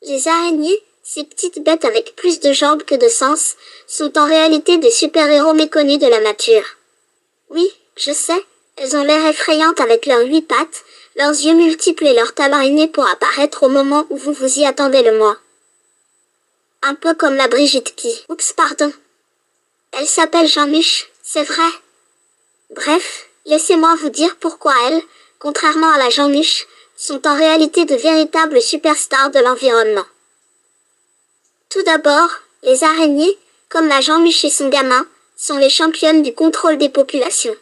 Les araignées, ces petites bêtes avec plus de jambes que de sens, sont en réalité des super-héros méconnus de la nature. Oui, je sais, elles ont l'air effrayantes avec leurs 8 pattes, leurs yeux multiples et leurs talons innés pour apparaître au moment où vous vous y attendez le moins. Un peu comme la Brigitte qui... Oups, pardon. Elle s'appelle Jean-Mich, c'est vrai. Bref, laissez-moi vous dire pourquoi elles, contrairement à la Jean-Mich, sont en réalité de véritables superstars de l'environnement. Tout d'abord, les araignées, comme la Jean-Mich et son gamin, sont les championnes du contrôle des populations.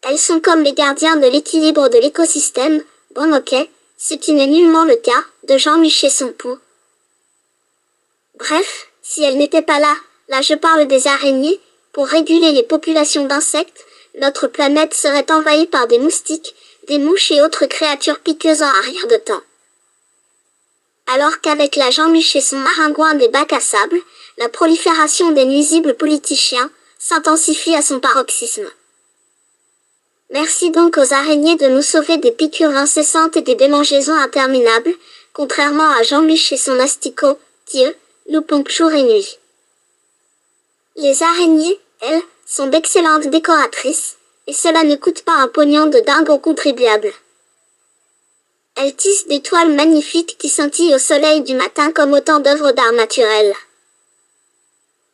Elles sont comme les gardiens de l'équilibre de l'écosystème, bon ok, ce qui n'est nullement le cas de Jean-Mich et son pou. Bref, si elles n'étaient pas là je parle des araignées, pour réguler les populations d'insectes, notre planète serait envahie par des moustiques, des mouches et autres créatures piqueuses en arrière de temps. Alors qu'avec la Jean-Mich et son maringouin des bacs à sable, la prolifération des nuisibles politiciens s'intensifie à son paroxysme. Merci donc aux araignées de nous sauver des piqûres incessantes et des démangeaisons interminables, contrairement à Jean-Mich et son asticot, qui eux, nous pompent jour et nuit. Les araignées, elles, sont d'excellentes décoratrices, et cela ne coûte pas un pognon de dingue aux contribuables. Elles tissent des toiles magnifiques qui scintillent au soleil du matin comme autant d'œuvres d'art naturel.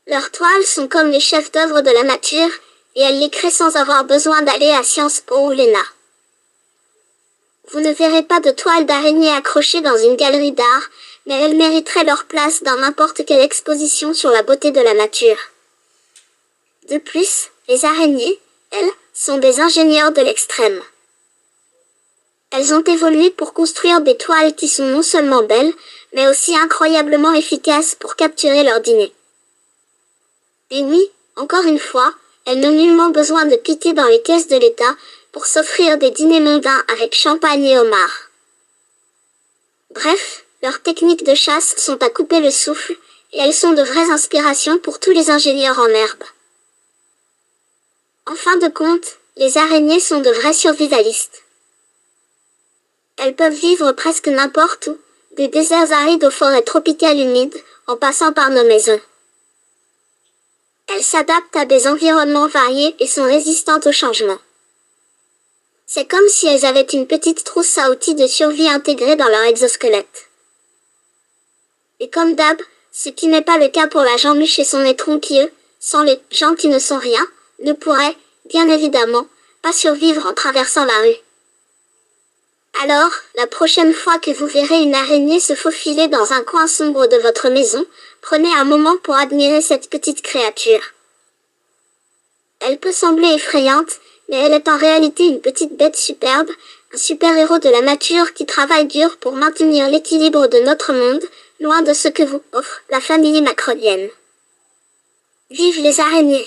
Leurs toiles sont comme les chefs-d'œuvre de la nature, et elles les créent sans avoir besoin d'aller à Sciences Po ou l'ENA. Vous ne verrez pas de toiles d'araignées accrochées dans une galerie d'art, mais elles mériteraient leur place dans n'importe quelle exposition sur la beauté de la nature. De plus, les araignées, elles, sont des ingénieurs de l'extrême. Elles ont évolué pour construire des toiles qui sont non seulement belles, mais aussi incroyablement efficaces pour capturer leur dîner. Et oui, encore une fois, elles n'ont nullement besoin de piquer dans les caisses de l'État pour s'offrir des dîners mondains avec champagne et homard. Bref, leurs techniques de chasse sont à couper le souffle, et elles sont de vraies inspirations pour tous les ingénieurs en herbe. En fin de compte, les araignées sont de vrais survivalistes. Elles peuvent vivre presque n'importe où, des déserts arides aux forêts tropicales humides, en passant par nos maisons. Elles s'adaptent à des environnements variés et sont résistantes au changement. C'est comme si elles avaient une petite trousse à outils de survie intégrée dans leur exosquelette. Et comme d'hab, ce qui n'est pas le cas pour la Jean-Mich et son étron qui eux, sans les gens qui ne sont rien, ne pourraient, bien évidemment, pas survivre en traversant la rue. Alors, la prochaine fois que vous verrez une araignée se faufiler dans un coin sombre de votre maison, prenez un moment pour admirer cette petite créature. Elle peut sembler effrayante, mais elle est en réalité une petite bête superbe, un super-héros de la nature qui travaille dur pour maintenir l'équilibre de notre monde, loin de ce que vous offre la famille macronienne. Vive les araignées!